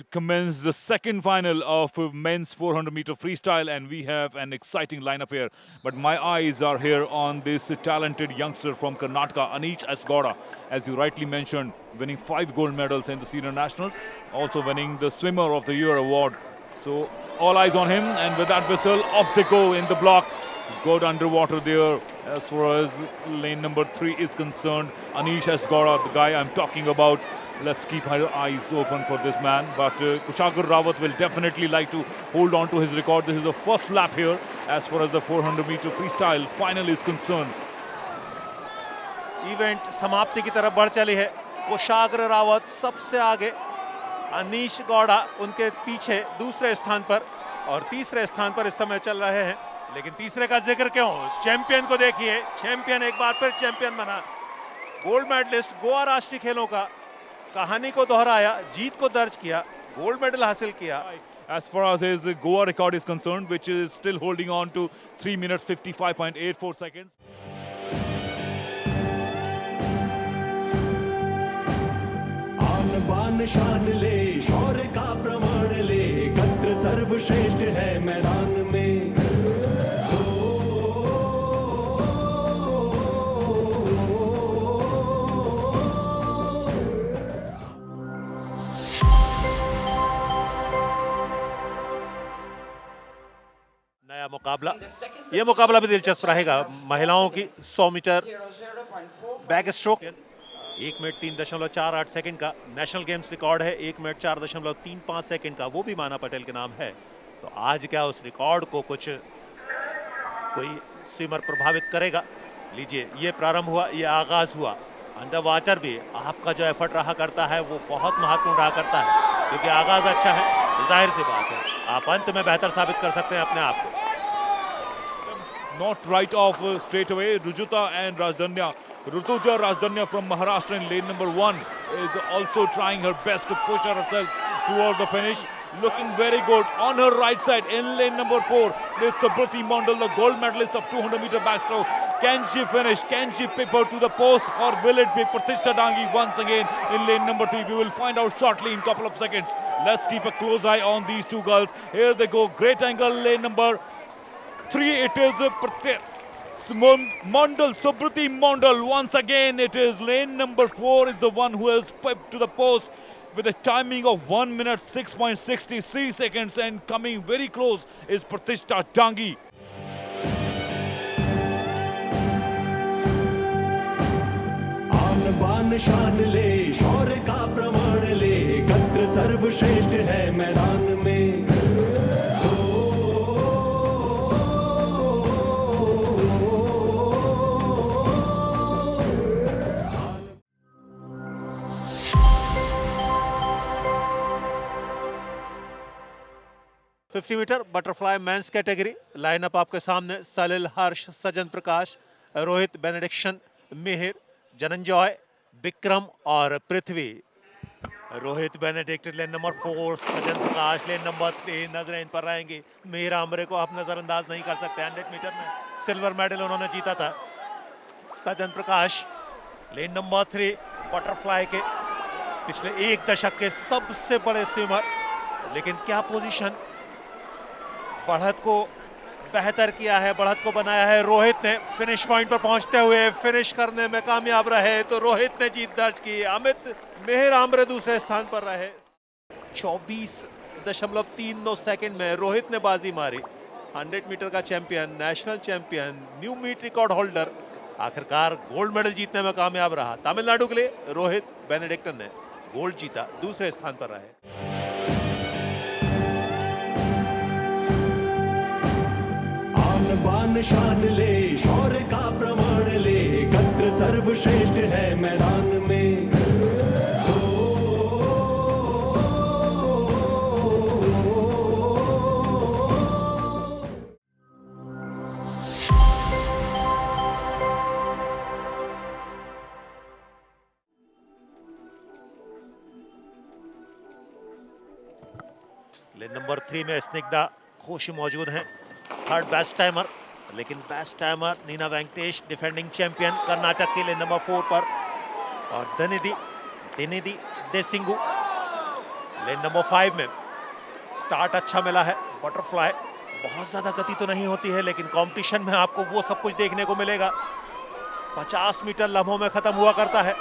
to commence the second final of men's 400-meter freestyle, and we have an exciting lineup here. But my eyes are here on this talented youngster from Karnataka, Anish Asgowda, as you rightly mentioned, winning 5 gold medals in the senior nationals, also winning the Swimmer of the Year award. So all eyes on him, and with that whistle, off they go in the block. Good underwater there as far as lane number 3 is concerned. Anish Asgowda, the guy I'm talking about. Let's keep our eyes open for this man. But Kushagra Rawat will definitely like to hold on to his record. This is the first lap here as far as the 400-meter freestyle final is concerned. Event समाप्ति की तरफ बढ़ चली है। कुशाग्र रावत सबसे आगे, अनीश गौड़ा उनके पीछे दूसरे स्थान पर और तीसरे स्थान पर इस समय चल रहे हैं। लेकिन तीसरे का जिक्र क्यों? चैंपियन को देखिए, चैंपियन एक बार फिर चैंपियन बना। गोल्ड मेडलिस्ट, गोवा राष्ट्रीय खेलों का कहानी को दोहराया, जीत को दर्ज किया, गोल्ड मेडल हासिल किया। As far as his Goa record is concerned, which is still holding on to 3 minutes 55.84 seconds. आन बान शान ले, शौर्य का प्रमाण ले, गत्र सर्वश्रेष्ठ है मैदान में। नया मुकाबला, ये मुकाबला भी दिलचस्प रहेगा। महिलाओं की 100 metre backstroke 1 minute 3.48 second का नेशनल गेम्स रिकॉर्ड है। 1 मिनट 4.35 सेकंड का, वो भी माना पटेल के नाम है। तो आज क्या उस रिकॉर्ड को कोई स्विमर प्रभावित करेगा? लीजिए, ये प्रारंभ हुआ, ये आगाज हुआ। अंडर वाटर भी आपका जो एफर्ट रहा करता है वो बहुत महत्वपूर्ण रहा करता है, क्योंकि आगाज अच्छा है, जाहिर सी बात है आप अंत में बेहतर साबित कर सकते हैं अपने आप को। Not right off straight away. Rujuta and Rajdanya. Rutuja Rajdanya from Maharashtra in lane number 1 is also trying her best to push herself towards the finish. Looking very good on her right side in lane number 4. This Subrati Mondal, the gold medalist of 200-meter backstroke. Can she finish? Can she pip her to the post, or will it be Pratishtha Dangi once again in lane number 3? We will find out shortly in a couple of seconds. Let's keep a close eye on these two girls. Here they go. Great angle, lane number 3. It is Mondal, Subrati Mondal. Once again, it is lane number 4 is the one who has pipped to the post with a timing of 1 minute 6.63 seconds, and coming very close is Pratishtha Dangi. आन बान शान ले, शौर्य का प्रमाण ले, गत्र सर्वश्रेष्ठ है मैदान में। Fifty metre butterfly men's category lineup आपके सामने। सलिल, हर्ष, सजन प्रकाश, रोहित, बेनेडिक्शन, मिहिर, जनंजॉय, विक्रम और Prithvi. Rohit Benedict lane number 4, Sajan Prakash lane number 3 नजरें इन पर रहेंगी। मिहिर आमरे को आप नजरअंदाज नहीं कर सकते। 100 मीटर में सिल्वर मेडल उन्होंने जीता था। सजन प्रकाश लेन नंबर 3, बटरफ्लाई के पिछले 1 दशक के सबसे बड़े स्विमर। लेकिन क्या पोजीशन, बढ़त को बेहतर किया है, बढ़त को बनाया है। रोहित ने फिनिश पॉइंट पर पहुंचते हुए फिनिश करने में कामयाब रहे, तो रोहित ने जीत दर्ज की। अमित, मिहिर आमरे दूसरे स्थान पर रहे। 24.39 सेकंड में रोहित ने बाजी मारी। 100 मीटर का champion, national champion, new meet record holder आखिरकार गोल्ड मेडल जीतने में कामयाब रहा। तमिलनाडु के लिए रोहित बेनेडिक्टन ने गोल्ड जीता, दूसरे स्थान पर रहे। बान शान ले, शौर्य का प्रमाण ले, गत्र सर्वश्रेष्ठ है मैदान में। लेन नंबर 3 में स्निग्धा घोष मौजूद हैं, थर्ड बेस्ट टाइमर। लेकिन best timer Neena Venkatesh, defending champion Karnataka के लिए नंबर 4 पर। और दिनिधि देसिंगु लेन नंबर 5 में स्टार्ट अच्छा मिला है। बटरफ्लाई बहुत ज्यादा गति तो नहीं होती है, लेकिन कंपटीशन में आपको वो सब कुछ देखने को मिलेगा। 50 मीटर लम्हों में खत्म हुआ करता है।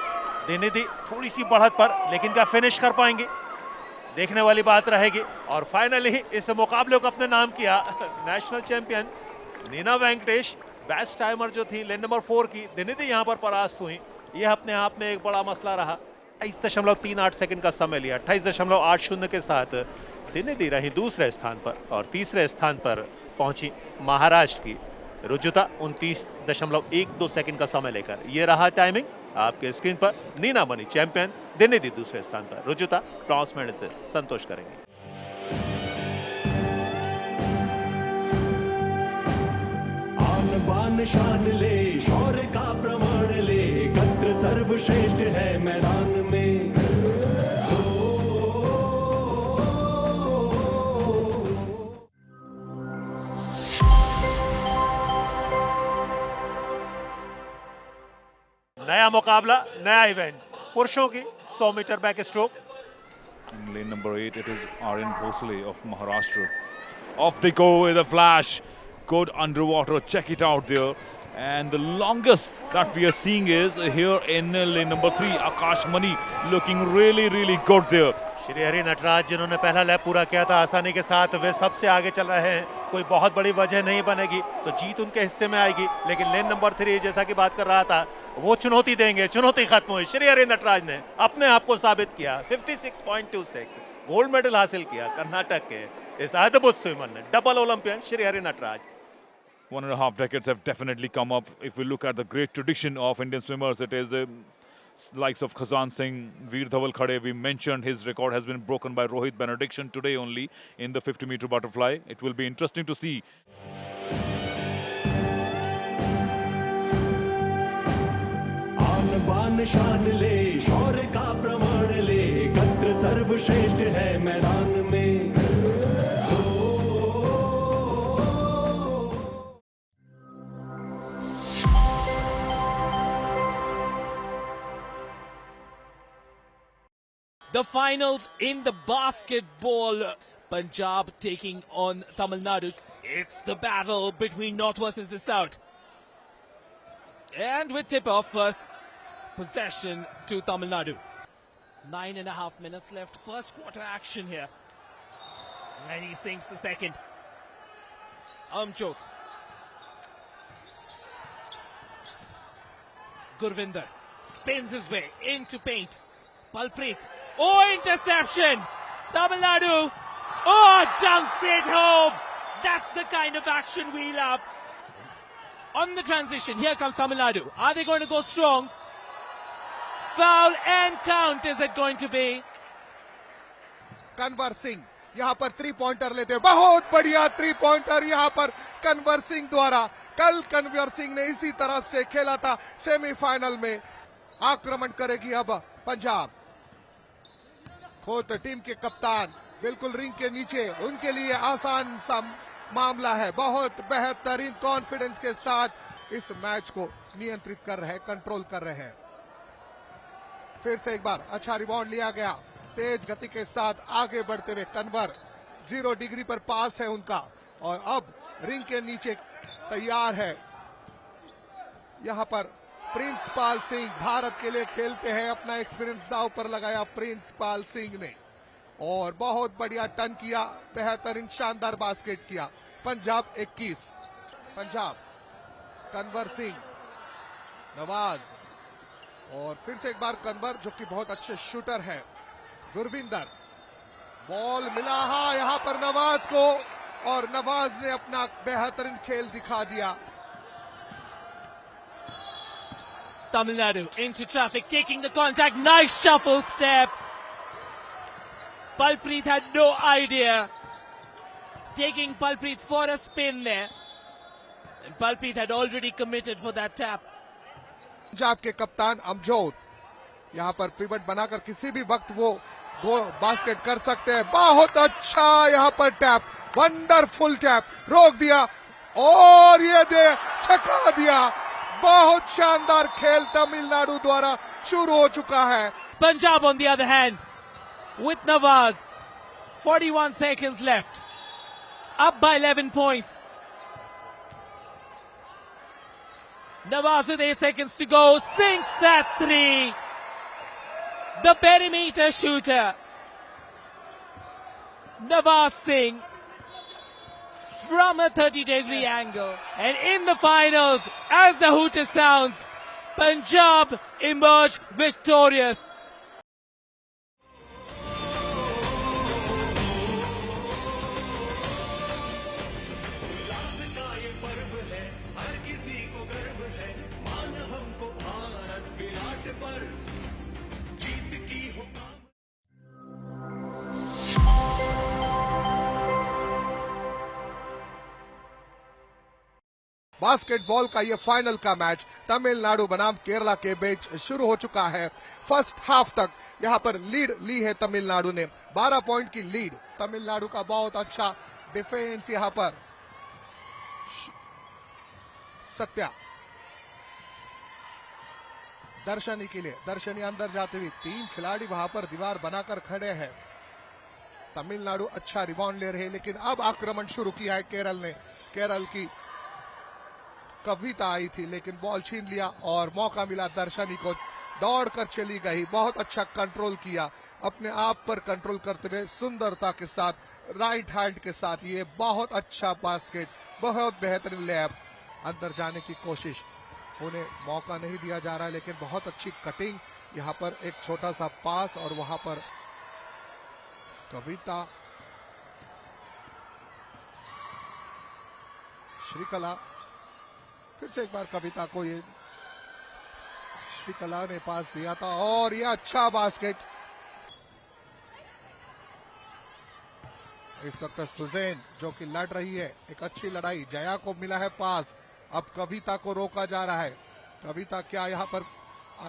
दिनिधि थोड़ी सी बढ़त पर, लेकिन क्या फिनिश कर पाएंगे, देखने वाली बात रहेगी। और फाइनली इस मुकाबले को अपने नाम किया national champion Neena Venkatesh. Best timer जो थी लेन नंबर 4 की, दिनिधि यहां पर परास्त हुई। यह अपने आप में एक बड़ा मसला रहा। 28.38 सेकंड का समय लिया। 28.80 के साथ दिनिधि रही दूसरे स्थान पर और तीसरे स्थान पर पहुंची महाराष्ट्र की रुजुता 29.12 सेकंड का समय लेकर। यह रहा टाइमिंग आपके स्क्रीन पर। नीना बनी चैंपियन, दिनिधि दूसरे स्थान पर, रुजुता ब्रॉन्ज मेडल से संतोष करेंगे। आन बान शान ले, शौर्य का प्रमाण ले, एकत्र सर्वश्रेष्ठ है मैदान में। नया मुकाबला, नया इवेंट, पुरुषों की 100 metre backstroke. In lane number 8, it is Aryan Bhosle of Maharashtra. Off they go with a flash. Good underwater. Check it out there. And the longest that we are seeing is here in lane number 3. Akash Mani looking really good there. Shri Hari Nataraj जिन्होंने पहला lap पूरा किया था आसानी के साथ, वे सबसे आगे चल रहे हैं। कोई बहुत बड़ी वजह नहीं बनेगी तो जीत उनके हिस्से में आएगी। लेकिन लेन नंबर 3 जैसा कि बात कर रहा था, वो चुनौती देंगे। चुनौती खत्म हुई। श्री हरि नटराज ने अपने आप को साबित किया। 56.26 गोल्ड मेडल हासिल किया कर्नाटक के इस अद्भुत स्विमर ने। Double Olympian Shri Hari Nataraj. 1.5 decades have definitely come up. If we look at the great tradition of Indian swimmers, it is the likes of Khazan Singh, Veer Dhaval Khade. We mentioned his record has been broken by Rohit Benediction today only in the 50-meter butterfly. It will be interesting to see. आन बान शान ले, शौर्य का प्रमाण ले, एकत्र सर्वश्रेष्ठ है मैदान में। The finals in the basketball. Punjab taking on Tamil Nadu. It's the battle between North versus the South. And we tip off first possession to Tamil Nadu. 9.5 minutes left. First quarter action here. And he sinks the second. Amjot. Gurvinder spins his way into paint. Palpreet. Oh, interception! Tamil Nadu. Oh, dunks it home. That's the kind of action we love. On the transition, here comes Tamil Nadu. Are they going to go strong? Foul and count is it going to be? Kanwar Singh यहाँ पर 3 pointer लेते हैं। बहुत बढ़िया 3 pointer यहाँ पर कन्वर सिंह द्वारा। कल कन्वर सिंह ने इसी तरह से खेला था सेमीफाइनल में। आक्रमण करेगी अब पंजाब। खुद टीम के कप्तान बिल्कुल रिंग के नीचे, उनके लिए आसान सा मामला है। बहुत बेहतरीन कॉन्फिडेंस के साथ इस मैच को नियंत्रित कर रहे हैं, कंट्रोल कर रहे हैं। फिर से एक बार अच्छा रिबाउंड लिया गया। तेज गति के साथ आगे बढ़ते हुए कन्वर 0 डिग्री पर पास है उनका और अब रिंग के नीचे तैयार है। यहां पर प्रिंसपाल सिंह भारत के लिए खेलते हैं। अपना एक्सपीरियंस दांव पर लगाया प्रिंसपाल सिंह ने और बहुत बढ़िया टर्न किया, बेहतरीन शानदार बास्केट किया। पंजाब 21। पंजाब कन्वर सिंह, नवाज और फिर से एक बार कन्वर जो कि बहुत अच्छे शूटर है। गुरविंदर, बॉल मिला हाँ यहां पर नवाज को और नवाज ने अपना बेहतरीन खेल दिखा दिया। Tamil Nadu into traffic, taking the contact. Nice shuffle step. Palpreet had no idea. Taking Palpreet for a spin there. And Palpreet had already committed for that tap. Punjab के कप्तान अमजोत यहां पर पिवट बनाकर किसी भी वक्त वो बास्केट कर सकते हैं। बहुत अच्छा यहां पर टैप, वंडरफुल टैप, रोक दिया और ये दे छक्का दिया। बहुत शानदार खेल तमिलनाडु द्वारा शुरू हो चुका है। Punjab on the other hand with Nawaz. 41 seconds left. Up by 11 points. Nawaz with 8 seconds to go. Sinks that three. The perimeter shooter. Nawaz Singh from a 30-degree angle. And in the finals, as the hooter sounds, Punjab emerge victorious. Basketball का ये final का match Tamil Nadu बनाम केरला के बीच शुरू हो चुका है। First half तक यहाँ पर लीड ली है तमिलनाडु ने, 12 पॉइंट की लीड। तमिलनाडु का बहुत अच्छा डिफेंस यहाँ पर। सत्या दर्शनी के लिए, दर्शनी अंदर जाते हुए 3 खिलाड़ी वहां पर दीवार बनाकर खड़े हैं। तमिलनाडु अच्छा रिबाउंड ले रहे हैं, लेकिन अब आक्रमण शुरू किया है केरल ने। केरल की कविता आई थी लेकिन बॉल छीन लिया और मौका मिला दर्शनी को, दौड़कर चली गई। बहुत अच्छा कंट्रोल किया, अपने आप पर कंट्रोल करते हुए सुंदरता के साथ, राइट हैंड के साथ। ये बहुत अच्छा बास्केट, बहुत बेहतरीन लैब। अंदर जाने की कोशिश, उन्हें मौका नहीं दिया जा रहा है, लेकिन बहुत अच्छी कटिंग। यहाँ पर एक छोटा सा पास और वहां पर कविता, श्रीकला, फिर से एक बार कविता को ये श्रीकला ने पास दिया था और ये अच्छा बास्केट। इस वक्त सुजैन जो कि लड़ रही है, एक अच्छी लड़ाई। जया को मिला है पास, अब कविता को रोका जा रहा है। कविता क्या यहाँ पर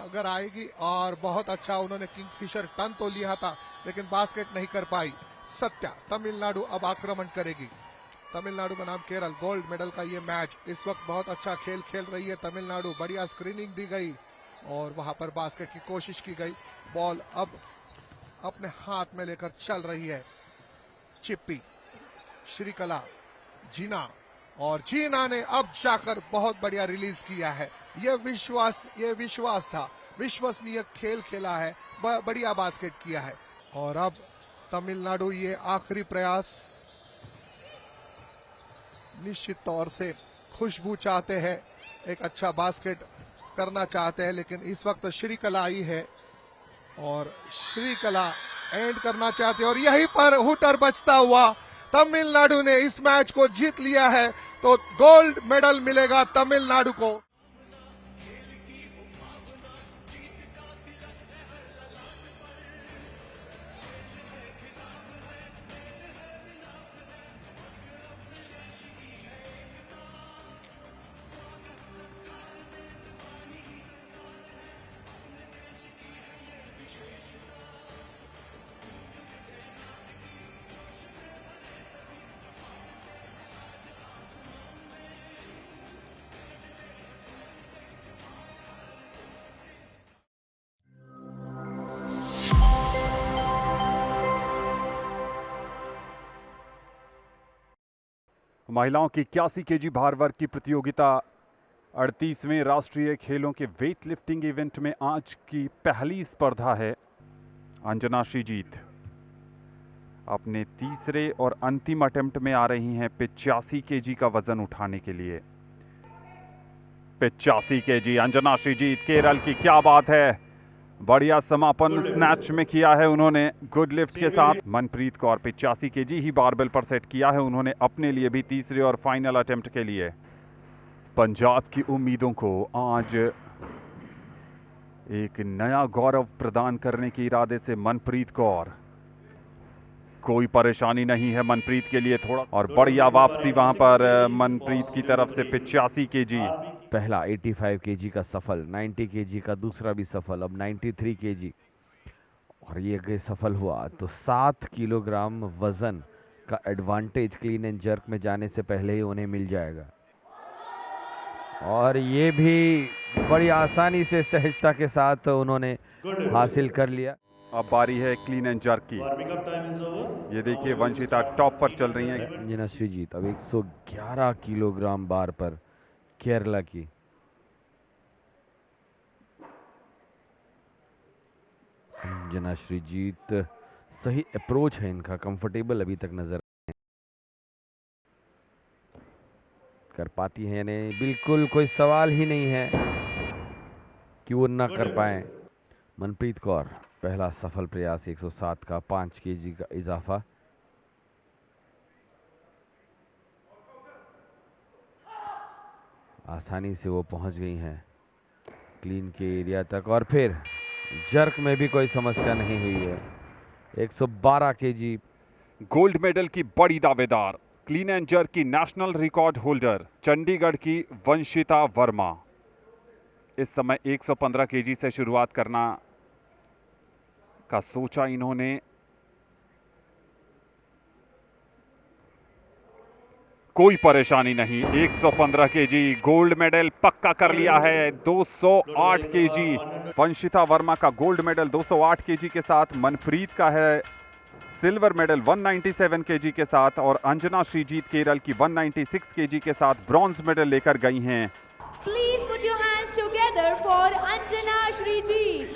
अगर आएगी, और बहुत अच्छा उन्होंने किंगफिशर टर्न तो लिया था लेकिन बास्केट नहीं कर पाई। सत्या, तमिलनाडु अब आक्रमण करेगी। तमिलनाडु बनाम केरल, गोल्ड मेडल का ये मैच। इस वक्त बहुत अच्छा खेल खेल रही है तमिलनाडु, बढ़िया स्क्रीनिंग दी गई और वहां पर बास्केट की कोशिश की गई। बॉल अब अपने हाथ में लेकर चल रही है चिप्पी, श्रीकला, जीना, और जीना ने अब जाकर बहुत बढ़िया रिलीज किया है। ये विश्वास था, विश्वसनीय खेल खेला है, बढ़िया बास्केट किया है। और अब तमिलनाडु ये आखिरी प्रयास, निश्चित तौर से खुशबू चाहते हैं, एक अच्छा बास्केट करना चाहते हैं, लेकिन इस वक्त श्रीकला आई है और श्रीकला एंड करना चाहते हैं और यहीं पर हुटर बचता हुआ तमिलनाडु ने इस मैच को जीत लिया है। तो गोल्ड मेडल मिलेगा तमिलनाडु को। महिलाओं की 81 केजी भार वर्ग की प्रतियोगिता 38वें राष्ट्रीय खेलों के वेट लिफ्टिंग इवेंट में आज की पहली स्पर्धा है। अंजना श्रीजीत अपने तीसरे और अंतिम अटेम्प्ट में आ रही हैं 85 केजी का वजन उठाने के लिए। 85 केजी अंजना श्रीजीत, केरल की, क्या बात है, बढ़िया समापन स्नैच में किया है उन्होंने गुड लिफ्ट के साथ। मनप्रीत कौर 85 केजी ही बारबेल पर सेट किया है उन्होंने अपने लिए भी तीसरे और फाइनल अटेम्प्ट के लिए। पंजाब की उम्मीदों को आज एक नया गौरव प्रदान करने के इरादे से मनप्रीत कौर, कोई परेशानी नहीं है मनप्रीत के लिए थोड़ा, और बढ़िया वापसी वहां पर मनप्रीत की तरफ से 85 केजी। पहला 85 केजी का सफल, 90 केजी का दूसरा भी सफल, अब 93 केजी, और ये अगर सफल हुआ तो 7 किलोग्राम वजन का एडवांटेज क्लीन एंड जर्क में जाने से पहले ही उन्हें मिल जाएगा। और ये भी बड़ी आसानी से सहजता के साथ उन्होंने हासिल कर लिया। अब बारी है क्लीन एंड जर्क की। ये देखिए वंशिता टॉप पर चल रही हैं। अंजना श्रीजीत अब 111 किलोग्राम बार पर केरला की। अंजना श्रीजीत सही अप्रोच है इनका, कंफर्टेबल अभी तक नजर कर पाती है या नहीं, बिल्कुल कोई सवाल ही नहीं है कि वो ना कर पाए। मनप्रीत कौर पहला सफल प्रयास 107 का 5 केजी का इजाफा। आसानी से वो पहुंच गई हैं क्लीन के एरिया तक, और फिर जर्क में भी कोई समस्या नहीं हुई है। 112 केजी। गोल्ड मेडल की बड़ी दावेदार, क्लीन एंड जर्क की नेशनल रिकॉर्ड होल्डर चंडीगढ़ की वंशिता वर्मा इस समय 115 केजी से शुरुआत करना का सोचा इन्होंने। कोई परेशानी नहीं, 115 केजी गोल्ड मेडल पक्का कर लिया है। 208 केजी वंशिता वर्मा का गोल्ड मेडल 208 केजी के साथ। मनप्रीत का है सिल्वर मेडल 197 केजी के साथ, और अंजना श्रीजीत केरल की 196 केजी के साथ ब्रॉन्ज मेडल लेकर गई हैं। Please put your hands together for Anjana Shrijit,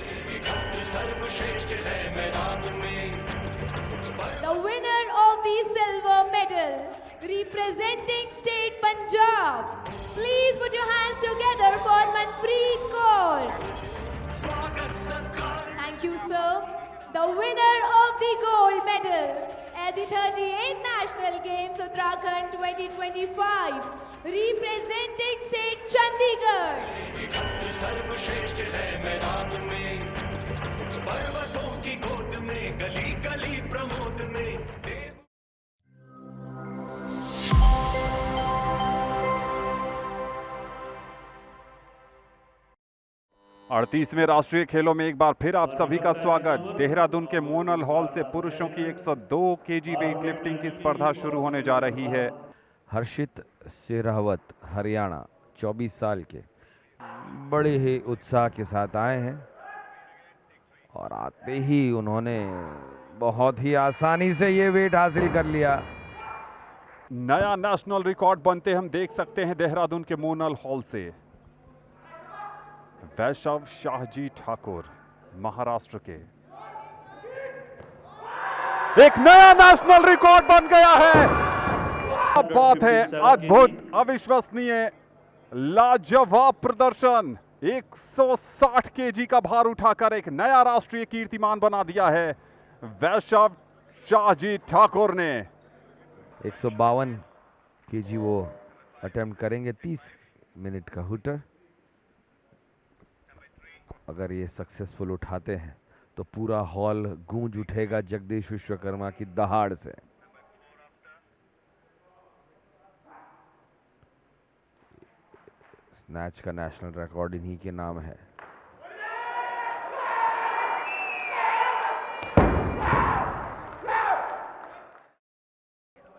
the winner of the silver medal, representing state Punjab. Please put your hands together for Manpreet Kaur. Thank you, sir. The winner of the gold medal at the 38th National Games Uttarakhand 2025, representing state Chandigarh. अड़तीसवें राष्ट्रीय खेलों में एक बार फिर आप सभी का स्वागत। देहरादून के मोनल हॉल से पुरुषों की 102 केजी वेट लिफ्टिंग की स्पर्धा शुरू होने जा रही है। हर्षित शेरावत हरियाणा 24 साल के बड़े ही उत्साह के साथ आए हैं, और आते ही उन्होंने बहुत ही आसानी से ये वेट हासिल कर लिया। नया नेशनल रिकॉर्ड बनते हम देख सकते हैं देहरादून के मोनल हॉल से। वैशव शाहजी ठाकुर महाराष्ट्र के, एक नया नेशनल रिकॉर्ड बन गया है। अब बात है, अद्भुत, अविश्वसनीय, लाजवाब प्रदर्शन। 160 केजी का भार उठाकर एक नया राष्ट्रीय कीर्तिमान बना दिया है वैशव शाहजी ठाकुर ने। 152 केजी वो अटेम्प्ट करेंगे, 30 मिनट का हुटर। अगर ये सक्सेसफुल उठाते हैं तो पूरा हॉल गूंज उठेगा जगदीश विश्वकर्मा की दहाड़ से। स्नैच का नेशनल रिकॉर्ड इन्हीं के नाम है।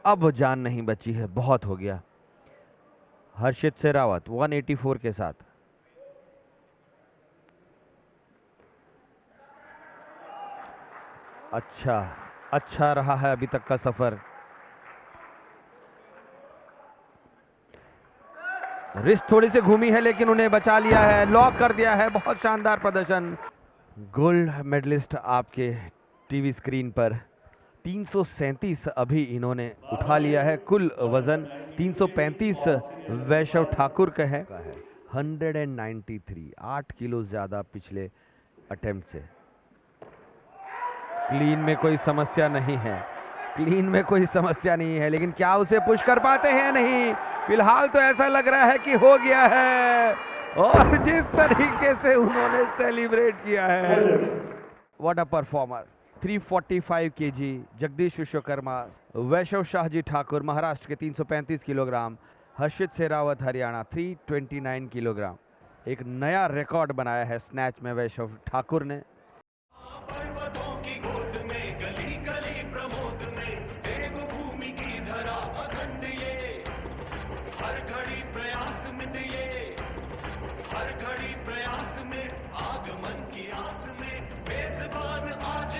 अब जान नहीं बची है, बहुत हो गया। हर्षित शेरावत 184 के साथ। अच्छा रहा है अभी तक का सफर। रिस्ट थोड़ी सी घूमी है लेकिन उन्हें बचा लिया है, लॉक कर दिया है। बहुत शानदार प्रदर्शन। गोल्ड मेडलिस्ट आपके टीवी स्क्रीन पर 337 अभी इन्होंने उठा लिया है। कुल वजन 335 वैशव ठाकुर का है। 193, 8 किलो ज्यादा पिछले अटेम्प्ट से। क्लीन में कोई समस्या नहीं है, क्लीन में कोई समस्या नहीं है, लेकिन क्या उसे पुश कर पाते हैं? नहीं, फिलहाल तो ऐसा लग रहा है कि हो गया है। और जिस तरीके से उन्होंने सेलिब्रेट किया है, what a performer. 345 KG Jagdish Vishwakarma, वैशव शाहजी ठाकुर महाराष्ट्र के 335 किलोग्राम, हर्षित शेरावत हरियाणा 329 किलोग्राम। एक नया रिकॉर्ड बनाया है स्नैच में वैशव ठाकुर ने। हर घड़ी प्रयास में आगमन की आस में मेजबान आज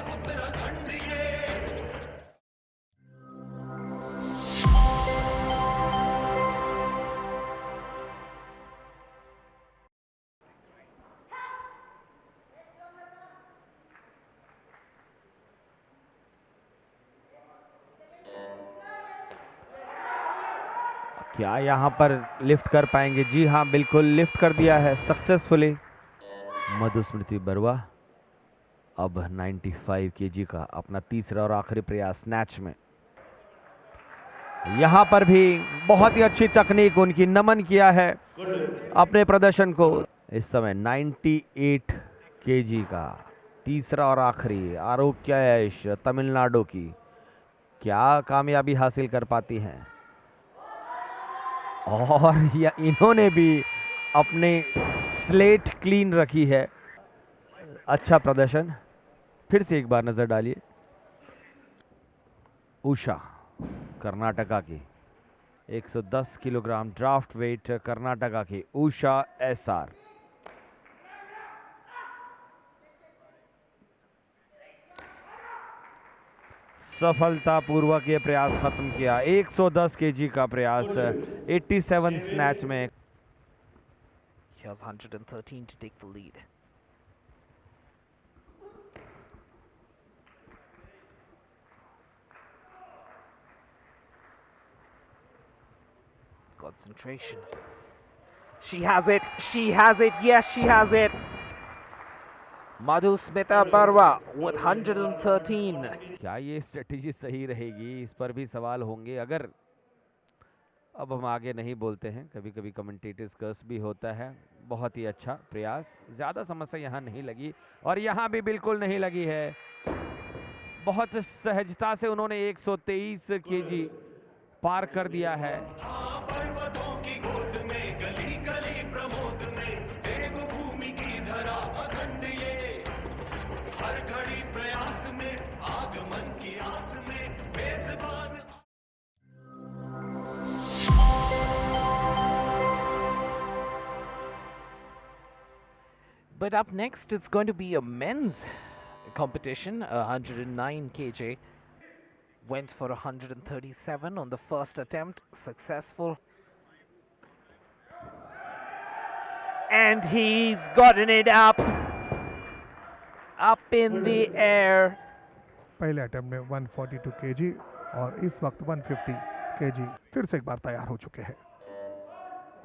क्या यहाँ पर लिफ्ट कर पाएंगे? जी हाँ, बिल्कुल लिफ्ट कर दिया है सक्सेसफुली मधुस्मृति बरुआ। अब 95 केजी का अपना तीसरा और आखिरी प्रयास स्नैच में। यहाँ पर भी बहुत ही अच्छी तकनीक, उनकी नमन किया है अपने प्रदर्शन को। इस समय 98 केजी का तीसरा और आखिरी आरोग्यश तमिलनाडु की क्या कामयाबी हासिल कर पाती हैं। और या इन्होंने भी अपने स्लेट क्लीन रखी है। अच्छा प्रदर्शन, फिर से एक बार नजर डालिए। उषा कर्नाटका की 110 किलोग्राम ड्राफ्ट वेट, कर्नाटका की उषा एसआर। सफलतापूर्वक ये प्रयास खत्म किया। 110 केजी का प्रयास 87 स्नैच में। Here's 113 to take the lead. Concentration. She has it. She has it. Yes, she has it. Madhusmita Barwa with 113. क्या ये स्ट्रेटेजी सही रहेगी? इस पर भी सवाल होंगे। अगर अब हम आगे नहीं बोलते हैं, कभी कभी कमेंटेटर्स कर्स भी होता है। बहुत ही अच्छा प्रयास, ज़्यादा समस्या यहाँ नहीं लगी और यहाँ भी बिल्कुल नहीं लगी है। बहुत सहजता से उन्होंने 123 केजी पार कर दिया है। But up next, it's going to be a men's competition, 109 kg. Went for 137 on the first attempt, successful. And he's gotten it up in the air. पहले अटेम्प्ट में 142 केजी और इस वक्त 150 केजी फिर से एक बार तैयार हो चुके हैं।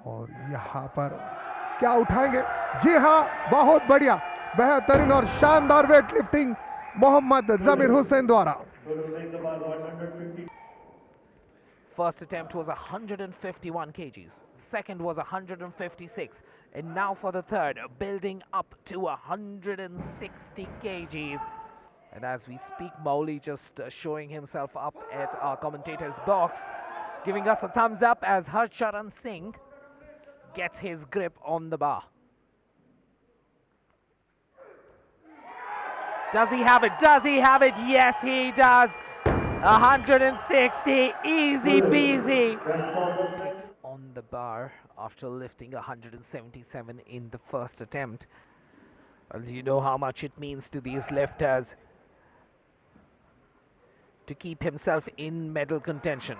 और यहाँ पर क्या उठाएंगे? जी हाँ, बहुत बढ़िया, बेहतरीन और शानदार वेट लिफ्टिंग मोहम्मद जमीर हुसैन द्वारा। First attempt was 151 kgs. Second was 156. And now for the third, building up to 160 kgs. And as we speak, Mowgli just showing himself up at our commentator's box, giving us a thumbs up as Harcharan Singh gets his grip on the bar. Does he have it? Does he have it? Yes, he does. 160, easy peasy. 6 on the bar after lifting 177 in the first attempt. And you know how much it means to these lifters to keep himself in medal contention,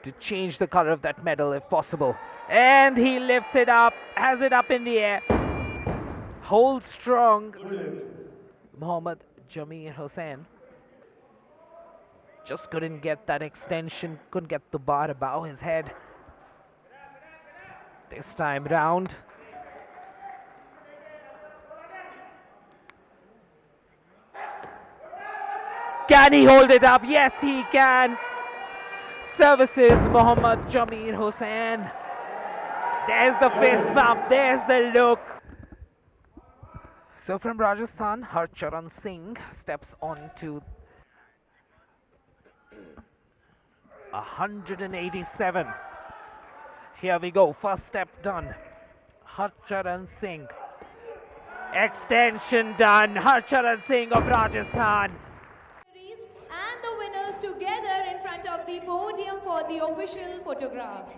to change the color of that medal if possible. And he lifts it up, has it up in the air, holds strong. Mohammad Jamir Hussain just couldn't get that extension, couldn't get the bar above his head this time round. Can he hold it up? Yes, he can. Services Mohammad Jamir Hussain. There's the fist bump, there's the look. So from Rajasthan, Harcharan Singh steps on to 187. Here we go, first step done. Harcharan Singh. Extension done. Harcharan Singh of Rajasthan. And the winners together in front of the podium for the official photograph.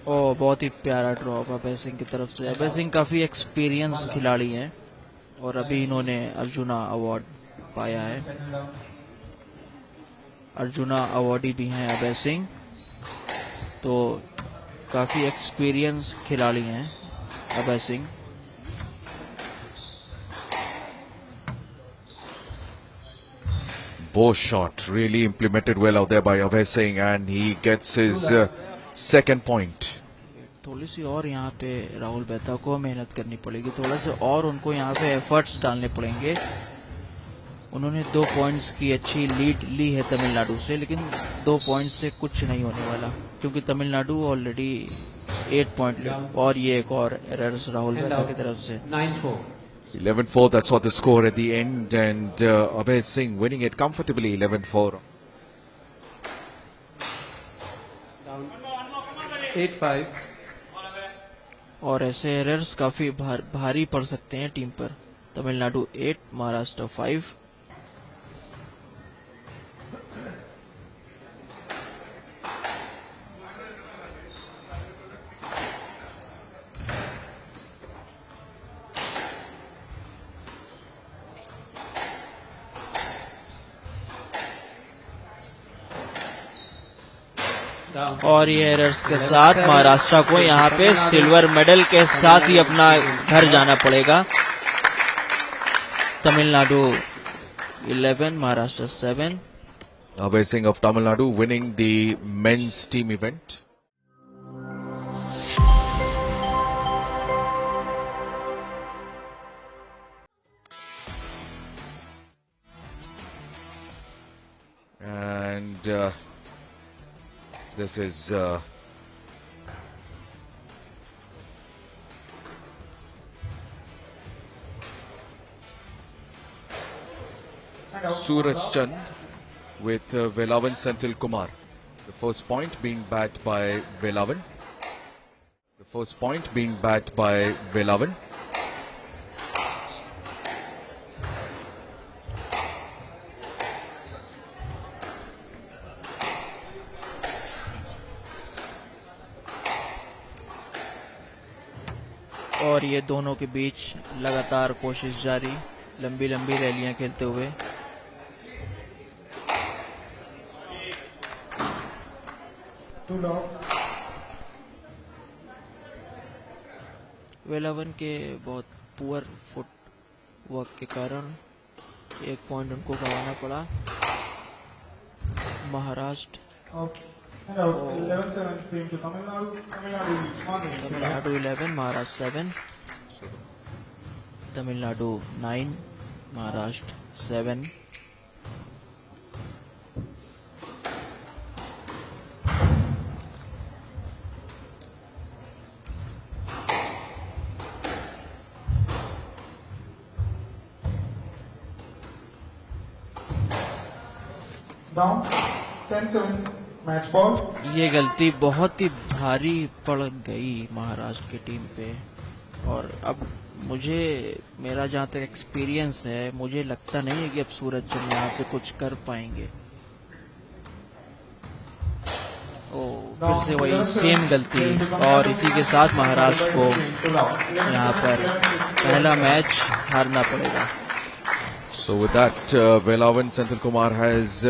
ओ बहुत ही प्यारा drop Abhay Singh की तरफ से। अभय सिंह काफी experience खिलाड़ी हैं और अभी इन्होंने अर्जुना अवार्ड पाया है। अर्जुना अवार्डी भी हैं अभय सिंह, तो काफी एक्सपीरियंस खिलाड़ी हैं Abhay Singh. Bow shot really implemented well out there by Abhay Singh, and he gets his second point. थोड़ी सी और यहाँ पे राहुल मेहता को मेहनत करनी पड़ेगी, थोड़ा सा और उनको यहाँ पे एफर्ट्स डालने पड़ेंगे। उन्होंने 2 पॉइंट्स की अच्छी लीड ली है तमिलनाडु से, लेकिन 2 पॉइंट्स से कुछ नहीं होने वाला क्योंकि तमिलनाडु ऑलरेडी 8 पॉइंट ले, और ये एक और एरर्स राहुल मेहता की तरफ से। 11-4, that's what the score at the end, and Abhay Singh winning it comfortably, 11-4. 8-5. और ऐसे एरर्स काफी भारी पड़ सकते हैं टीम पर। तमिलनाडु 8, महाराष्ट्र 5। और ये एरर्स के साथ महाराष्ट्र को यहाँ पे सिल्वर मेडल के साथ ही अपना घर जाना पड़ेगा। Tamil Nadu 11, Maharashtra 7। Abhay Singh of Tamil Nadu winning the men's team event. And this is Suraj Chand with Velavan Senthil Kumar. The first point being bagged by Velavan. The first point being bagged by Velavan. और ये दोनों के बीच लगातार कोशिश जारी, लंबी लंबी रैलियां खेलते हुए। वेलावन के बहुत पुअर फुट वर्क के कारण 1 पॉइंट उनको गंवाना पड़ा। Maharashtra Tamil Nadu 11, Maharashtra 7। Tamil Nadu 9, Maharashtra 7। Down 10-7. Match ball. ये गलती बहुत ही भारी पड़ गई महाराष्ट्र की टीम पे, और अब मेरा जहाँ तक एक्सपीरियंस है, मुझे लगता नहीं है कि अब सूरज चंद यहाँ से कुछ कर पाएंगे। फिर से वही सेम गलती, और इसी के साथ महाराष्ट्र को यहाँ पर पहला मैच हारना पड़ेगा। So with that, Velavan Senthil Kumar has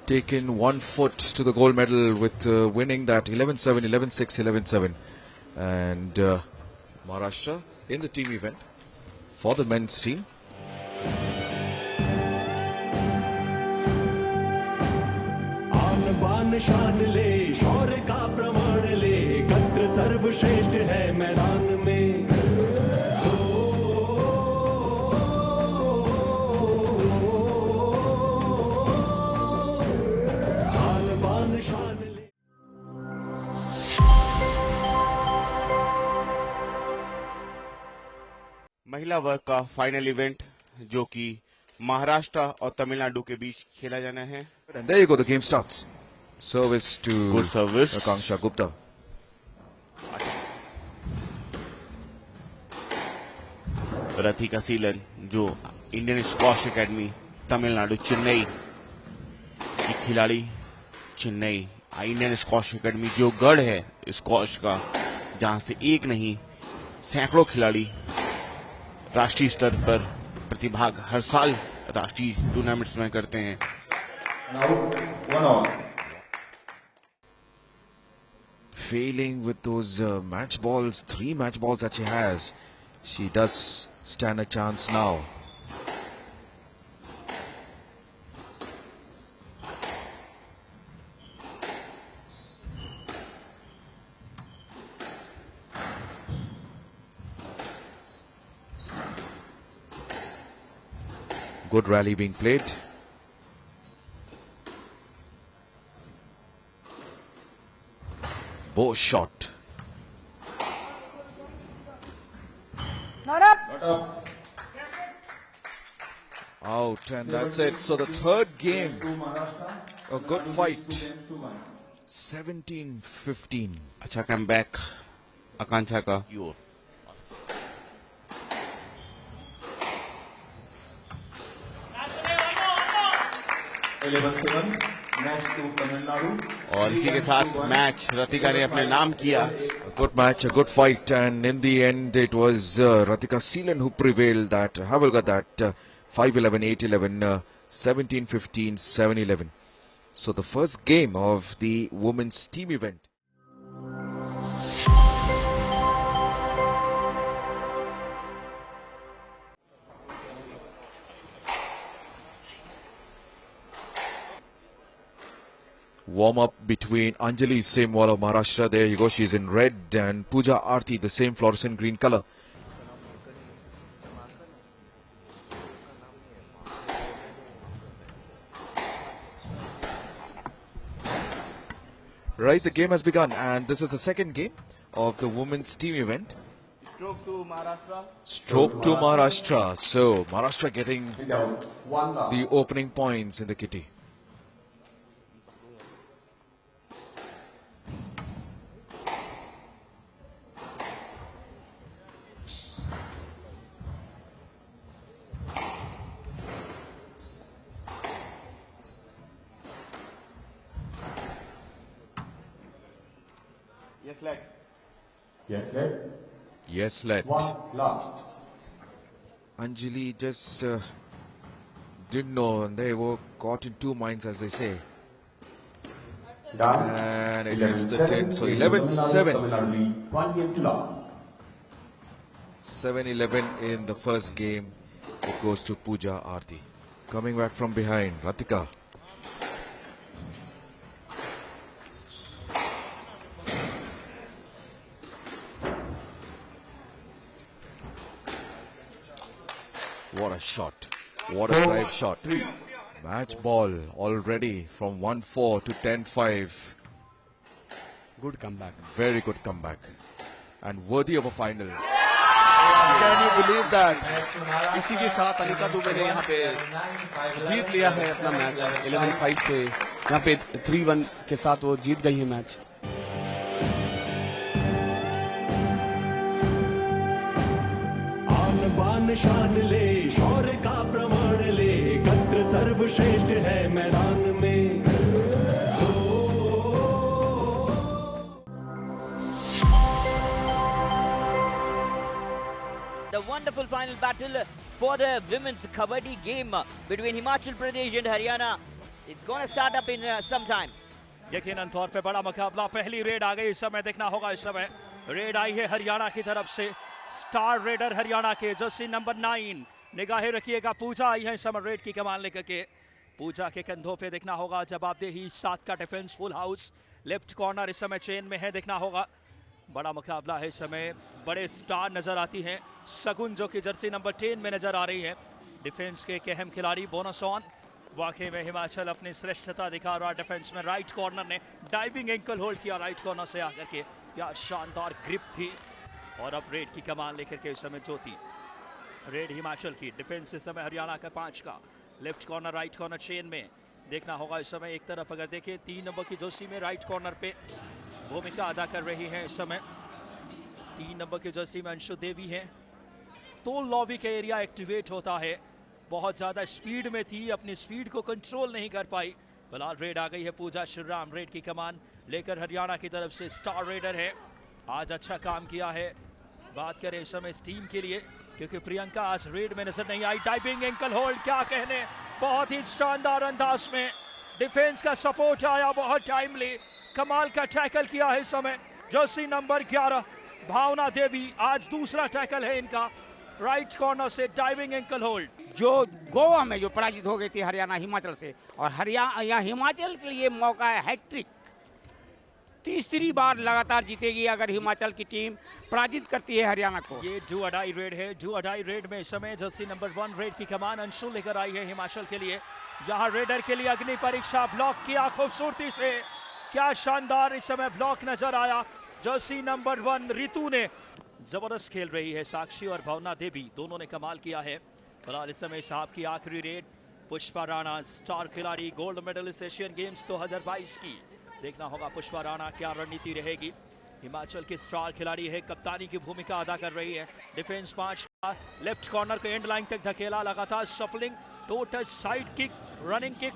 taken 1 foot to the gold medal with winning that 11-7, 11-6, 11-7. And Maharashtra in the team event for the men's team. आन बान शान ले, शौर्य का प्रमाण ले, गत्र सर्वश्रेष्ठ है मैदान में। महिला वर्ग का फाइनल इवेंट जो कि महाराष्ट्र और तमिलनाडु के बीच खेला जाना है। And there you go, the game starts. Service to Good service. Akanksha Gupta. Rathika सीलन जो Indian squash academy Tamil Nadu Chennai की खिलाड़ी, चेन्नई इंडियन स्क्वॉश एकेडमी जो गढ़ है स्क्वॉश का, जहां से एक नहीं सैकड़ों खिलाड़ी राष्ट्रीय स्तर पर प्रतिभाग हर साल राष्ट्रीय टूर्नामेंट्स में करते हैं। Failing with those match balls, 3 match balls that she has, she does stand a chance now. Good rally being played. Bow shot. Not up. Out, and that's it. So the third game, a good fight. 17-15. अच्छा comeback आकांक्षा का। 11-7 match to Tamil Nadu. और इसी के साथ match Ratika ने अपने नाम किया। A good match, a good fight, and in the end it was Ratika Seelan who prevailed. That have a look at that, 5-11, 8-11, 17-15, 7-11. So the first game of the women's team event. Warm up between Anjali Semwal of Maharashtra. There you go, she's in red, and Pooja Aarti, the same fluorescent green color. Right, the game has begun, and this is the second game of the women's team event. Stroke to Maharashtra. Stroke to Maharashtra. So Maharashtra getting the opening points in the kitty. Yes, leg. Yes, leg. Yes, let. One love. Anjali just didn't know, and they were caught in two minds, as they say. Down. And it hits the 10. So 11-7. 1 game to love. 7-11 in the first game. It goes to Pooja Aarti. Coming back from behind, Ratika. What a shot. What a drive shot. Match ball already from 1-4 to 10-5. Good comeback. Very good comeback. And worthy of a final. Can you believe that? इसी के साथ अनिका दुबे ने यहाँ पे जीत लिया है अपना match 11-5 से। यहाँ पे 3-1 के साथ वो जीत गई है मैच। आन बान शान ले, शौर्य का प्रमाण ले, कद्र सर्वश्रेष्ठ है मैदान में। The wonderful final battle for the women's kabaddi game between Himachal Pradesh and Haryana. It's going to start up in some time. यकीनन तौर पे बड़ा मुकाबला। पहली रेड आ गई। इस समय देखना होगा, इस समय रेड आई है हरियाणा की तरफ से। स्टार रेडर हरियाणा के जर्सी नंबर 9। निगाहें रखिएगा, पूजा आई है इस समय रेड की कमान लेकर के। पूजा के कंधों पे देखना होगा जवाबदेही, 7 का defence, full house. Left corner इस समय चेन में है, देखना होगा। बड़ा मुकाबला है इस समय। बड़े स्टार नजर आती हैं। सगुन जो कि जर्सी नंबर 10 में नजर आ रही है। डिफेंस के एक अहम खिलाड़ी बोनस ऑन। वाकई में हिमाचल अपनी श्रेष्ठता दिखा रहा। डिफेंस में राइट कॉर्नर ने डाइविंग एंकल होल्ड किया राइट कॉर्नर से आकर के। क्या शानदार ग्रिप थी। और अब रेड की कमान लेकर के इस समय ज्योति। रेड हिमाचल की, डिफेंस इस समय हरियाणा का 5 का। Left corner right corner chain में देखना होगा इस समय। एक तरफ अगर देखें 3 नंबर की जर्सी में राइट कॉर्नर पे भूमिका अदा कर रही है इस समय 3 नंबर की जर्सी में अंशु देवी है। तो लॉबी का एरिया एक्टिवेट होता है। बहुत ज़्यादा स्पीड में थी, अपनी स्पीड को कंट्रोल नहीं कर पाई। फिलहाल रेड आ गई है। पूजा श्रीराम रेड की कमान लेकर हरियाणा की तरफ से स्टार रेडर है। आज अच्छा काम किया है। बात करें इस समय इस टीम के लिए, क्योंकि प्रियंका आज रेड में नजर नहीं आई। डाइविंग एंकल होल्ड, क्या कहने, बहुत ही शानदार अंदाज में डिफेंस का सपोर्ट आया, बहुत टाइमली कमाल का टैकल किया है इस समय जर्सी नंबर 11 भावना देवी। आज दूसरा टैकल है इनका, राइट कॉर्नर से डाइविंग एंकल होल्ड। जो गोवा में जो पराजित हो गई थी हरियाणा हिमाचल से, और हरियाणा हिमाचल के लिए मौका है हैट्रिक। तीसरी बार लगातार जीतेगी अगर हिमाचल की टीम पराजित करती है हरियाणा को। ये डू अडाई रेड है। डू अडाई रेड में इस समय जर्सी नंबर 1 रेड की कमान अंशु लेकर आई है हिमाचल के लिए। यहाँ रेडर के लिए अग्नि परीक्षा ब्लॉक किया खूबसूरती से, क्या शानदार इस समय ब्लॉक नजर आया। जर्सी नंबर 1 रितु ने जबरदस्त खेल रही है। साक्षी और भावना देवी दोनों ने कमाल किया है। फिलहाल इस समय साहब की आखिरी रेड। पुष्पा राणा स्टार खिलाड़ी, गोल्ड मेडलिस्ट एशियन गेम्स 2022 की। देखना होगा पुष्पा राणा क्या रणनीति रहेगी। हिमाचल की स्टार खिलाड़ी है, कप्तानी की भूमिका अदा कर रही है। डिफेंस 5, लेफ्ट कॉर्नर को एंड लाइन तक धकेला, लगातार सफलिंग, to touch, side kick, running kick,